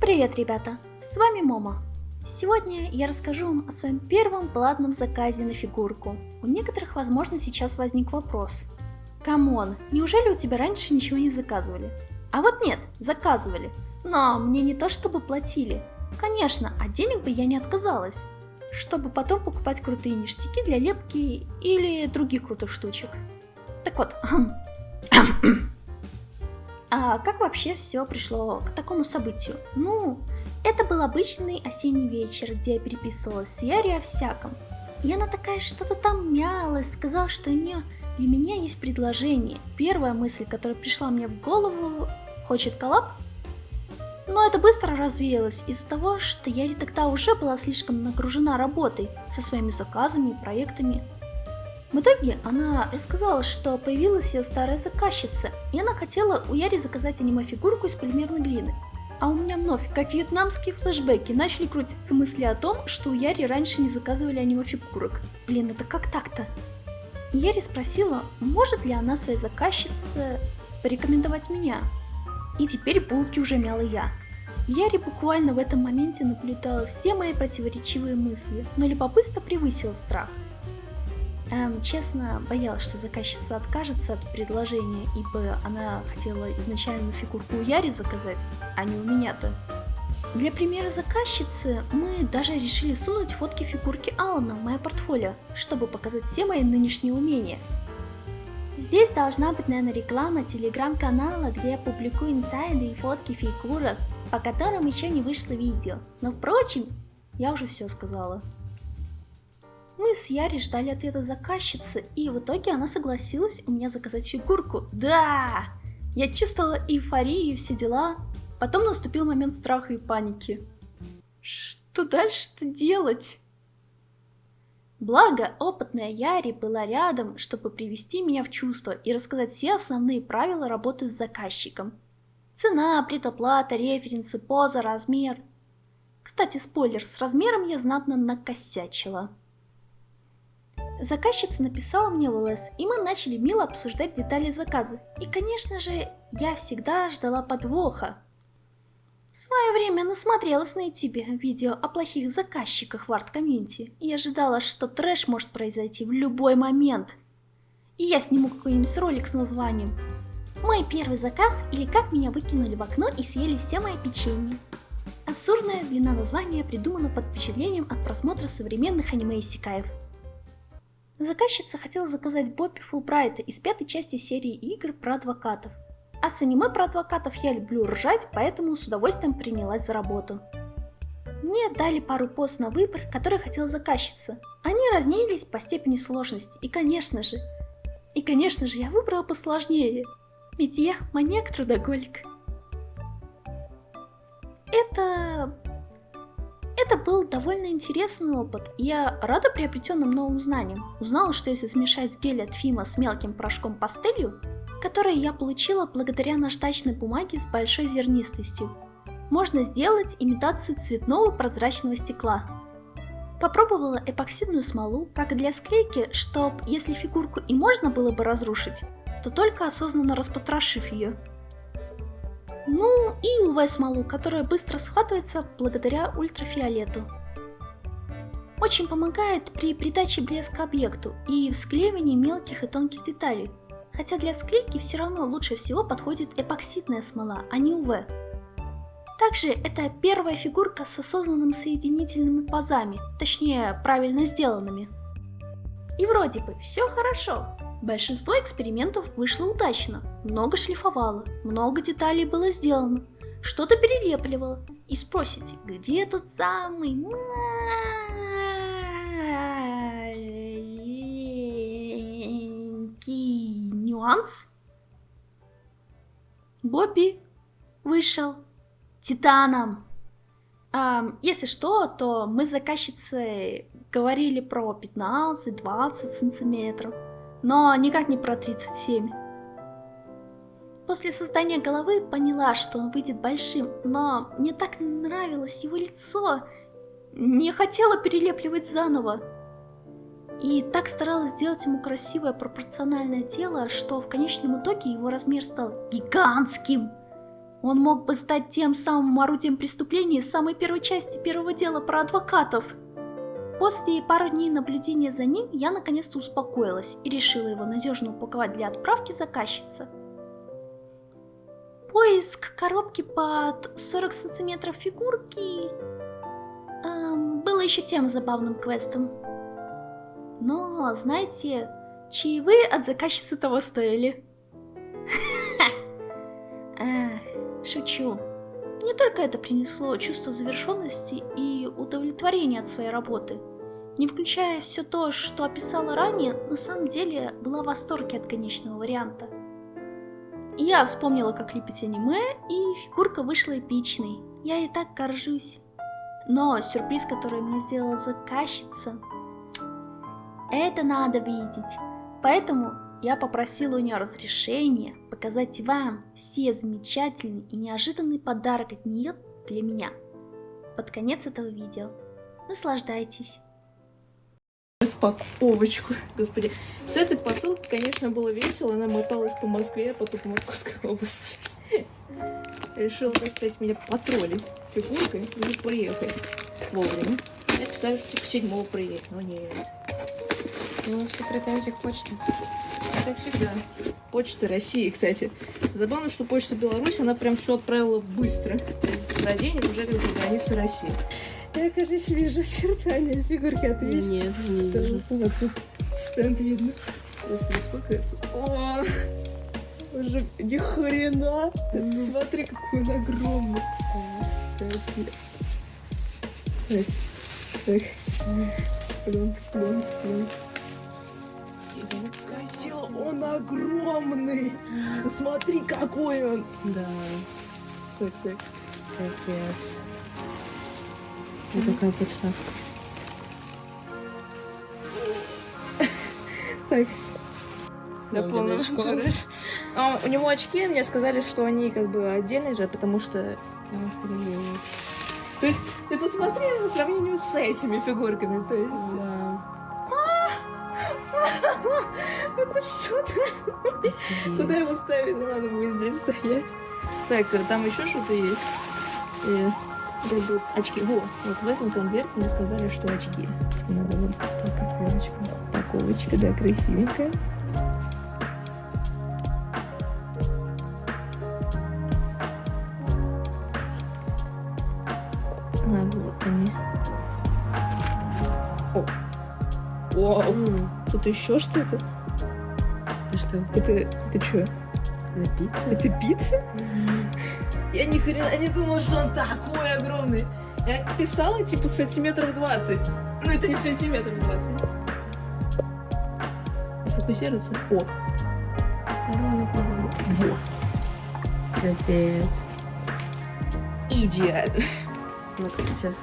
Привет, ребята! С вами Момо. Сегодня я расскажу вам о своем первом платном заказе на фигурку. У некоторых, возможно, сейчас возник вопрос. Камон, неужели у тебя раньше ничего не заказывали? А вот нет, заказывали. Но мне не то чтобы платили. Конечно, от денег бы я не отказалась, чтобы потом покупать крутые ништяки для лепки или других крутых штучек. Так вот, а как вообще все пришло к такому событию? Это был обычный осенний вечер, где я переписывалась с Яри о всяком. И она такая что-то там мялась, сказала, что у нее для меня есть предложение. Первая мысль, которая пришла мне в голову, хочет коллаб? Но это быстро развеялось из-за того, что Яри тогда уже была слишком нагружена работой со своими заказами и проектами. В итоге она рассказала, что появилась ее старая заказчица, и она хотела у Яри заказать аниме-фигурку из полимерной глины. А у меня вновь, как вьетнамские флешбеки, начали крутиться мысли о том, что у Яри раньше не заказывали аниме-фигурок. Блин, это как так-то? И Яри спросила, может ли она своей заказчице порекомендовать меня. И теперь булки уже мяла я. Яри буквально в этом моменте наблюдала все мои противоречивые мысли, но любопытство превысило страх. Честно, боялась, что заказчица откажется от предложения, ибо она хотела изначально фигурку у Яри заказать, а не у меня-то. Для примера заказчицы мы даже решили сунуть фотки фигурки Алана в мое портфолио, чтобы показать все мои нынешние умения. Здесь должна быть, наверное, реклама телеграм-канала, где я публикую инсайды и фотки фигурок, по которым еще не вышло видео. Но впрочем, я уже все сказала. Мы с Яри ждали ответа заказчицы, и в итоге она согласилась у меня заказать фигурку. Да! Я чувствовала эйфорию и все дела. Потом наступил момент страха и паники. Что дальше-то делать? Благо, опытная Яри была рядом, чтобы привести меня в чувство и рассказать все основные правила работы с заказчиком. Цена, предоплата, референсы, поза, размер. Кстати, спойлер, с размером я знатно накосячила. Заказчица написала мне в ЛС, и мы начали мило обсуждать детали заказа. И, конечно же, я всегда ждала подвоха. В свое время насмотрелась на ютубе видео о плохих заказчиках в арт-комьюнити, и ожидала, что трэш может произойти в любой момент. И я сниму какой-нибудь ролик с названием «Мой первый заказ» или «Как меня выкинули в окно и съели все мои печенье». Абсурдная длина названия придумана под впечатлением от просмотра современных аниме-исекаев. Заказчица хотела заказать Бобби Фулбрайта из 5-й части серии игр про адвокатов. А с аниме про адвокатов я люблю ржать, поэтому с удовольствием принялась за работу. Мне дали пару поз на выбор, которые хотела заказчица. Они разнились по степени сложности, и конечно же, я выбрала посложнее, ведь я маньяк-трудоголик. Это был довольно интересный опыт, и я рада приобретенным новым знаниям. Узнала, что если смешать гель от Фима с мелким порошком пастелью, который я получила благодаря наждачной бумаге с большой зернистостью, можно сделать имитацию цветного прозрачного стекла. Попробовала эпоксидную смолу, как и для склейки, чтоб, если фигурку и можно было бы разрушить, то только осознанно распотрошив ее. И УВ-смолу, которая быстро схватывается благодаря ультрафиолету. Очень помогает при придаче блеска объекту и в склеивании мелких и тонких деталей, хотя для склейки все равно лучше всего подходит эпоксидная смола, а не УВ. Также это первая фигурка с осознанными соединительными пазами, точнее правильно сделанными. И вроде бы все хорошо. Большинство экспериментов вышло удачно, много шлифовало, много деталей было сделано, что-то перелепливало. И спросите, где тот самый маленький нюанс? Бобби вышел титаном. Если что, то мы с заказчицей говорили про 15-20 сантиметров. Но никак не про 37. После создания головы поняла, что он выйдет большим, но мне так нравилось его лицо, не хотела перелепливать заново. И так старалась сделать ему красивое пропорциональное тело, что в конечном итоге его размер стал гигантским. Он мог бы стать тем самым орудием преступления из самой первой части первого дела про адвокатов. После пару дней наблюдения за ним я наконец-то успокоилась и решила его надежно упаковать для отправки заказчице. Поиск коробки под 40 сантиметров фигурки было еще тем забавным квестом. Но, знаете, чаевые от заказчицы того стоили. Шучу. Не только это принесло чувство завершенности и удовлетворения от своей работы. Не включая все то, что описала ранее, на самом деле была в восторге от конечного варианта. Я вспомнила, как лепить аниме, и фигурка вышла эпичной. Я и так горжусь. Но сюрприз, который мне сделала заказчица, это надо видеть. Поэтому я попросила у нее разрешения показать вам все замечательный и неожиданный подарок от нее для меня. Под конец этого видео. Наслаждайтесь. Распаковочку, господи. С этой посылки, конечно, было весело. Она моталась по Москве, а потом по Московской области. Решила, так сказать, меня потроллить фигуркой и приехать вовремя. Я писала, что типа 7-го приедет, но нет. Ну, все претензии к почте. Как всегда. Почта России, кстати. Забавно, что почта Беларуси, она прям все отправила быстро. За день уже как бы граница России. Я, кажется, вижу очертания фигурки от Вич. Нет, не вижу. Вот, стенд видно. Господи, сколько это? О, уже ни хрена. Ты смотри, какой он огромный. Так. Плюн. Козел, он огромный. Смотри, какой он. Да, Так. капец. И какая подставка. Так. Да, без очков. У него очки, мне сказали, что они как бы отдельные же, потому что... То есть, ты посмотри по сравнению с этими фигурками, то есть... Да. Это что-то... Куда его ставить? Не надо будет здесь стоять. Так, там еще что-то есть. Это будут очки. Вот в этом конверте мне сказали, что очки. Надо вот упаковочка. Упаковочка, да, красивенькая. Вот они. О! Вау! Тут еще что-то? Это что? Это что? Это пицца? Это пицца? Я ни хрена не думала, что он такой огромный. Я писала типа сантиметров 20. Ну это не сантиметров 20. Фокусироваться. О! Вот. Капец. Идеально. Ну-ка, сейчас.